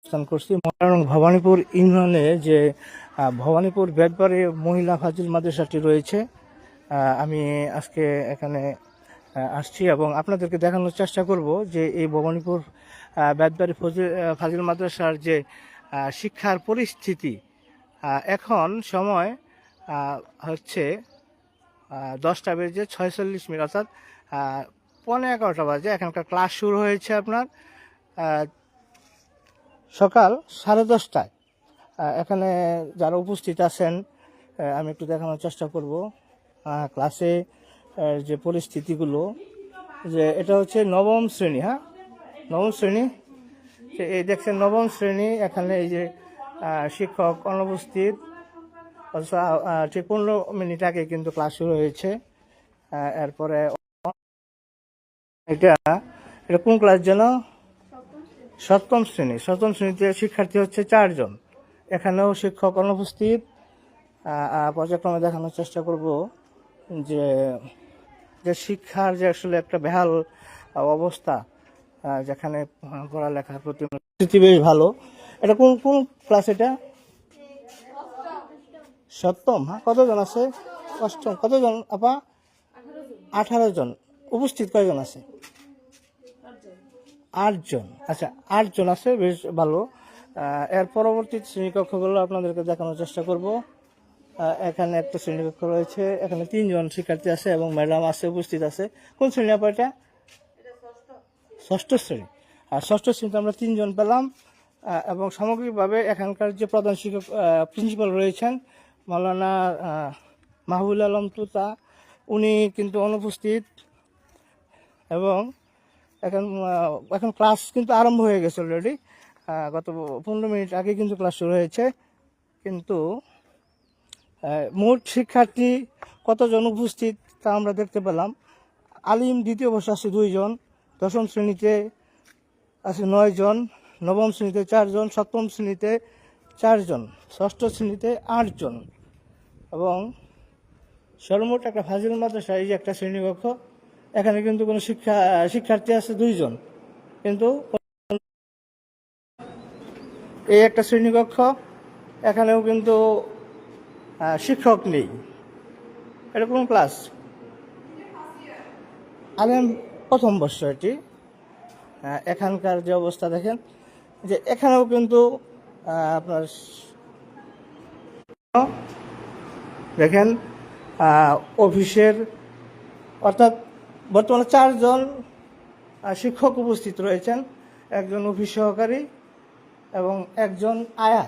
অবস্থান করছি এবং ভবানীপুর ইউনিয়নে যে ভবানীপুর বেদবাড়ি মহিলা ফাজিল মাদ্রাসাটি রয়েছে। আমি আজকে এখানে আসছি এবং আপনাদেরকে দেখানোর চেষ্টা করব যে এই ভবানীপুর বেদবাড়ি ফাজিল মাদ্রাসার যে শিক্ষার পরিস্থিতি। এখন সময় হচ্ছে 10:46 অর্থাৎ 11:15 বাজে। এখানকার ক্লাস শুরু হয়েছে আপনার সকাল 10:30টায়। এখানে যারা উপস্থিত আছেন আমি একটু দেখানোর চেষ্টা করব ক্লাসে যে পরিস্থিতিগুলো। যে এটা হচ্ছে নবম শ্রেণী, নবম শ্রেণী। এই দেখছেন নবম শ্রেণী। এখানে এই যে শিক্ষক অনুপস্থিত, ঠিক 15 মিনিট আগে কিন্তু ক্লাস শুরু হয়েছে। এরপরে এটা কোন ক্লাস যেন? সপ্তম শ্রেণী। সপ্তম শ্রেণীতে শিক্ষার্থী হচ্ছে 4 জন। এখানেও শিক্ষক অনুপস্থিত। পর্যায়ক্রমে দেখানোর চেষ্টা করব যে শিক্ষার যে আসলে একটা বেহাল অবস্থা, যেখানে পড়ালেখার প্রতি পরিস্থিতি বেশ ভালো। এটা কোন কোন ক্লাস? এটা সপ্তম। কতজন আছে? অষ্টম। কতজন আপা? 18 জন। উপস্থিত কয়জন আছে? 8 জন। আচ্ছা, 8 জন আছে, বেশ ভালো। এর পরবর্তী শ্রেণীকক্ষগুলো আপনাদেরকে দেখানোর চেষ্টা করব। এখানে একটা শ্রেণীকক্ষ রয়েছে। এখানে 3 জন শিক্ষার্থী আছে এবং ম্যাডাম আছে, উপস্থিত আছে। কোন শ্রেণী আপা এটা? ষষ্ঠ শ্রেণী। আর ষষ্ঠ শ্রেণীতে আমরা 3 জন পেলাম। এবং সামগ্রিকভাবে এখানকার যে প্রধান শিক্ষক প্রিন্সিপাল রয়েছেন মাওলানা মাহবুল আলম তুতা, উনি কিন্তু অনুপস্থিত। এবং এখন ক্লাস কিন্তু আরম্ভ হয়ে গেছে অলরেডি। গত 15 মিনিট আগে কিন্তু ক্লাস শুরু হয়েছে। কিন্তু মোট শিক্ষার্থী কতজন উপস্থিত তা আমরা দেখতে পেলাম। আলিম দ্বিতীয় বর্ষে আছে 2 জন, দশম শ্রেণীতে আছে 9 জন, নবম শ্রেণীতে 4 জন, সপ্তম শ্রেণীতে 4 জন, ষষ্ঠ শ্রেণীতে 8 জন। এবং সর্বমোট একটা ফাজিল মাদ্রাসা, এই যে একটা শ্রেণীকক্ষ, এখানে কিন্তু কোনো শিক্ষার্থী আছে 2 জন, কিন্তু এই একটা শ্রেণীকক্ষ, এখানেও কিন্তু শিক্ষক নেই। এটা কোন ক্লাস? আলিম প্রথম বর্ষ এটি। এখানকার যে অবস্থা দেখেন, যে এখানেও কিন্তু আপনার দেখেন অফিসের, অর্থাৎ বর্তমানে 4 জন শিক্ষক উপস্থিত রয়েছেন, একজন অফিস সহকারী এবং একজন আয়া।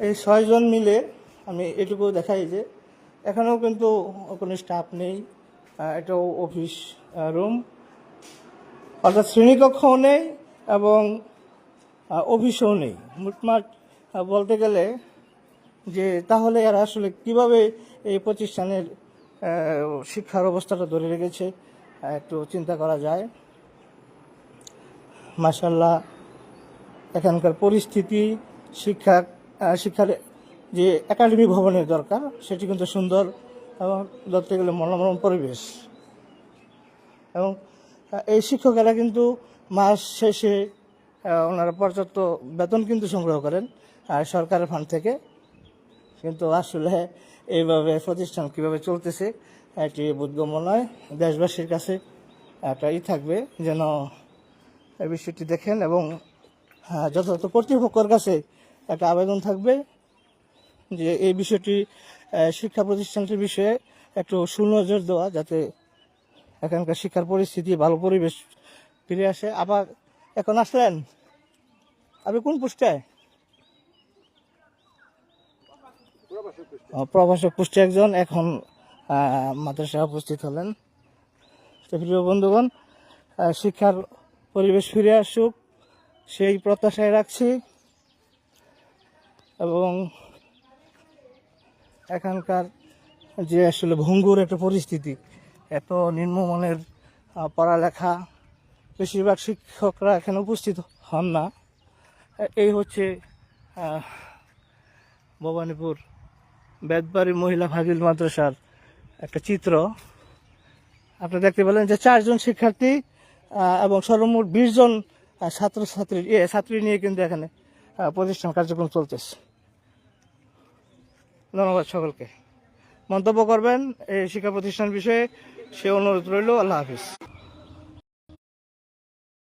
এই 6 জন মিলে আমি এটুকু দেখাই যে এখানেও কিন্তু কোনো স্টাফ নেই। এটাও অফিস রুম, অর্থাৎ শ্রেণীকক্ষও নেই এবং অফিসও নেই। মোটমাট বলতে গেলে যে তাহলে এরা আসলে কিভাবে এই প্রতিষ্ঠানের শিক্ষার অবস্থাটা ধরে রেখেছে একটু চিন্তা করা যায়। মাশাআল্লাহ, এখানকার পরিস্থিতি, শিক্ষার যে একাডেমি ভবনের দরকার সেটি কিন্তু সুন্দর এবং ধরতে গেলে মনোরম পরিবেশ। এবং এই শিক্ষকেরা কিন্তু মাস শেষে ওনারা পর্যাপ্ত বেতন কিন্তু সংগ্রহ করেন সরকারের ফান্ড থেকে। কিন্তু আসলে এইভাবে প্রতিষ্ঠান কিভাবে চলতেছে এটি বোধগম্য নয়। দেশবাসীর কাছে একটা থাকবে যেন এই বিষয়টি দেখেন এবং যথাযথ কর্তৃপক্ষের কাছে একটা আবেদন থাকবে যে এই বিষয়টি, শিক্ষা প্রতিষ্ঠানটির বিষয়ে একটু সুনজর দেওয়া, যাতে এখানকার শিক্ষার পরিস্থিতি, ভালো পরিবেশ ফিরে আসে। আবার এখন আসলেন আপনি কোন পোস্টে? প্রভাষক পোস্টে একজন এখন মাদ্রাসায় উপস্থিত হলেন। তো প্রিয় বন্ধুগণ, শিক্ষার পরিবেশ ফিরে আসুক সেই প্রত্যাশায় রাখছি। এবং এখানকার যে আসলে ভঙ্গুর একটা পরিস্থিতি, এত নিম্নমানের পড়ালেখা, বেশিরভাগ শিক্ষকরা এখানে উপস্থিত হন না। এই হচ্ছে ভবানীপুর বেদবাড়ি মহিলা ফাজিল মাদ্রাসার একটা চিত্র। আপনি দেখতে পেলেন যে 4 জন শিক্ষার্থী এবং সর্বমোট 20 জন ছাত্রী নিয়ে কিন্তু এখানে প্রতিষ্ঠান কার্যক্রম চলতেছে। ধন্যবাদ সকলকে। মন্তব্য করবেন এই শিক্ষা প্রতিষ্ঠান বিষয়ে সে অনুরোধ রইল। আল্লাহ হাফিজ।